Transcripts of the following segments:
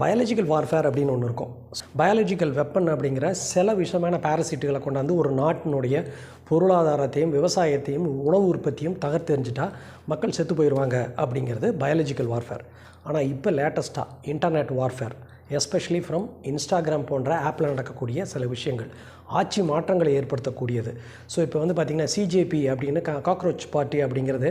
Biological warfare அப்படின்னு ஒன்று இருக்கும். பயாலஜிக்கல் வெப்பன் அப்படிங்கிற சில விஷமான பாரசிட்டுகளை கொண்டாந்து ஒரு நாட்டினுடைய பொருளாதாரத்தையும் விவசாயத்தையும் உணவு உற்பத்தியும் தகர்த்தெறிஞ்சிட்டா மக்கள் செத்து போயிடுவாங்க அப்படிங்கிறது பயாலஜிக்கல் வார்ஃபேர். ஆனால் இப்போ லேட்டஸ்ட்டாக internet warfare, especially from Instagram போன்ற ஆப்பில் நடக்கக்கூடிய சில விஷயங்கள் ஆட்சி மாற்றங்களை ஏற்படுத்தக்கூடியது. ஸோ இப்போ பார்த்திங்கன்னா சிஜேபி அப்படின்னு காக்ரோச் பார்ட்டி அப்படிங்கிறது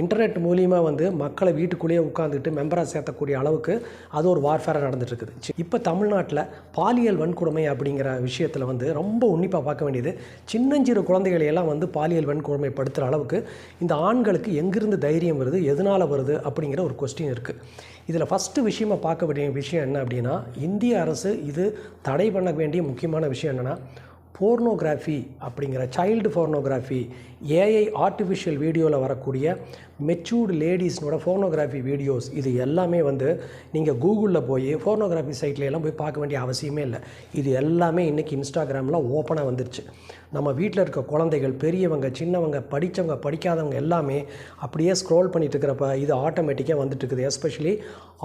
இன்டர்நெட் மூலியமாக மக்களை வீட்டுக்குள்ளேயே உட்காந்துட்டு மெம்பராக சேர்த்தக்கூடிய அளவுக்கு அது ஒரு வார்ஃபேராக நடந்துகிட்ருக்குது. இப்போ தமிழ்நாட்டில் பாலியல் வன்கொடுமை அப்படிங்கிற விஷயத்தில் ரொம்ப உன்னிப்பாக பார்க்க வேண்டியது, சின்னஞ்சிறு குழந்தைகளையெல்லாம் பாலியல் வன்கொடுமை படுத்துகிற அளவுக்கு இந்த ஆண்களுக்கு எங்கிருந்து தைரியம் வருது, எதனால் வருது அப்படிங்கிற ஒரு கொஸ்டின் இருக்குது. இதில் ஃபஸ்ட்டு விஷயமாக பார்க்க வேண்டிய விஷயம் என்ன அப்படின்னா, இந்திய அரசு இது தடை பண்ண வேண்டிய முக்கியமான விஷயம் என்னென்னா, போர்னோகிராஃபி அப்படிங்கிற சைல்டு போர்னோகிராஃபி, ஏஐ ஆர்டிஃபிஷியல் வீடியோவில் வரக்கூடிய மெச்சூர்டு லேடிஸ்னோட போர்னோகிராஃபி வீடியோஸ், இது எல்லாமே நீங்கள் கூகுளில் போய் போர்னோகிராஃபி சைட்லையெல்லாம் போய் பார்க்க வேண்டிய அவசியமே இல்லை. இது எல்லாமே இன்றைக்கி இன்ஸ்டாகிராமில் ஓப்பனாக வந்துருச்சு. நம்ம வீட்டில் இருக்க குழந்தைகள், பெரியவங்க, சின்னவங்க, படித்தவங்க, படிக்காதவங்க எல்லாமே அப்படியே ஸ்க்ரோல் பண்ணிட்டு இருக்கிறப்ப இது ஆட்டோமேட்டிக்காக வந்துட்டுருக்குது. எஸ்பெஷலி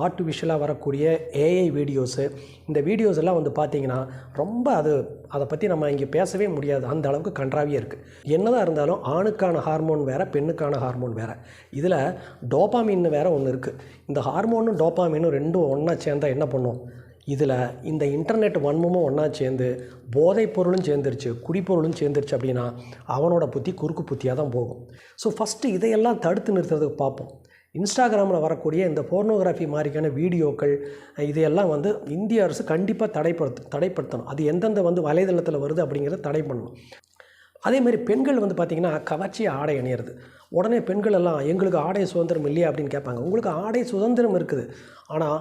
ஆர்டிஃபிஷியலாக வரக்கூடிய ஏஐ வீடியோஸு, இந்த வீடியோஸ் எல்லாம் பார்த்திங்கன்னா ரொம்ப அதை பற்றி நம்ம இங்கே பேசவே முடியாது, அந்த அளவுக்கு கன்றாவியாக இருக்குது. என்னதான் இருந்தாலும் ஆணுக்கான ஹார்மோன் வேறு, பெண்ணுக்கான ஹார்மோன் வேறு. இதில் டோபாமின் வேறு ஒன்று இருக்குது. இந்த ஹார்மோனும் டோபாமினும் ரெண்டும் ஒன்றா சேர்ந்தால் என்ன பண்ணும், இதில் இந்த இன்டர்நெட் வன்மமும் ஒன்றா சேர்ந்து போதைப் பொருளும் சேர்ந்துருச்சு, குடிப்பொருளும் சேர்ந்துருச்சு அப்படின்னா அவனோட புத்தி குறுக்கு புத்தியாக தான் போகும். ஸோ ஃபஸ்ட்டு இதையெல்லாம் தடுத்து நிறுத்துறதுக்கு பார்ப்போம். இன்ஸ்டாகிராமில் வரக்கூடிய இந்த போர்னோகிராஃபி மாதிரியான வீடியோக்கள் இதையெல்லாம் இந்திய அரசு கண்டிப்பாக தடைப்படுத்தணும். அது எந்தெந்த வலைதளத்தில் வருது அப்படிங்கிறத தடை பண்ணணும். அதேமாதிரி பெண்கள் பார்த்திங்கன்னா கவர்ச்சி ஆடை அணியிறது, உடனே பெண்கள் எல்லாம் எங்களுக்கு ஆடை சுதந்திரம் இல்லையா அப்படின்னு கேட்பாங்க. உங்களுக்கு ஆடை சுதந்திரம் இருக்குது, ஆனால்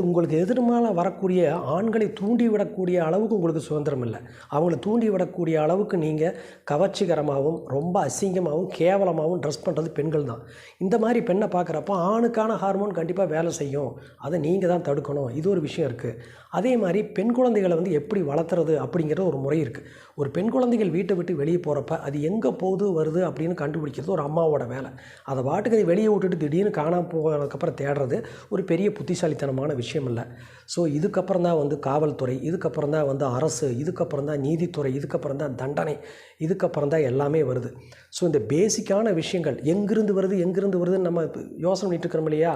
உங்களுக்கு எதிர்மால வரக்கூடிய ஆண்களை தூண்டிவிடக்கூடிய அளவுக்கு உங்களுக்கு சுதந்திரம் இல்லை. அவங்கள தூண்டிவிடக்கூடிய அளவுக்கு நீங்கள் கவர்ச்சிகரமாகவும் ரொம்ப அசிங்கமாகவும் கேவலமாகவும் ட்ரெஸ் பண்ணுறது பெண்கள் தான். இந்த மாதிரி பெண்ணை பார்க்குறப்போ ஆணுக்கான ஹார்மோன் கண்டிப்பாக வேலை செய்யும், அதை நீங்கள் தான் தடுக்கணும். இது ஒரு விஷயம் இருக்குது. அதே மாதிரி பெண் குழந்தைகளை எப்படி வளர்த்துறது அப்படிங்கிற ஒரு முறை இருக்குது. ஒரு பெண் குழந்தைகள் வீட்டை விட்டு வெளியே போகிறப்ப அது எங்கே போகுது வருது அப்படின்னு கண்டுபிடிக்கிறது ஒரு அம்மாவோட வேலை. அதை பாட்டுக்கு அதை வெளியே விட்டுட்டு திடீர்னு காணாமல் போனதுக்கப்புறம் தேடுறது ஒரு பெரிய புத்திசாலித்தனமான விஷயம் இல்லை. ஸோ இதுக்கப்புறம் தான் காவல்துறை, இதுக்கப்புறம் தான் அரசு, இதுக்கப்புறம் தான் நீதித்துறை, இதுக்கப்புறம் தான் தண்டனை, இதுக்கப்புறம் தான் எல்லாமே வருது. ஸோ இந்த பேசிக்கான விஷயங்கள் எங்கிருந்து வருதுன்னு நம்ம யோசனை பண்ணிட்டு இருக்கிறோம் இல்லையா,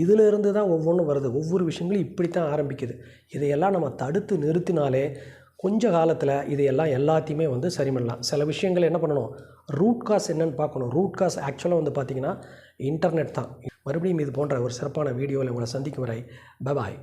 இதிலிருந்து தான் ஒவ்வொன்றும் வருது. ஒவ்வொரு விஷயங்களும் இப்படித்தான் ஆரம்பிக்குது. இதையெல்லாம் நம்ம தடுத்து நிறுத்தினாலே கொஞ்ச காலத்தில் இதையெல்லாம் எல்லாத்தையுமே சரி பண்ணலாம். சில விஷயங்கள் என்ன பண்ணணும், ரூட் காஸ் என்னென்னு பார்க்கணும். ரூட் காஸ் ஆக்சுவலாக பார்த்திங்கன்னா இன்டர்நெட் தான். மறுபடியும் இது போன்ற ஒரு சிறப்பான வீடியோவில் உங்களை சந்திக்கும் வரை பாய்.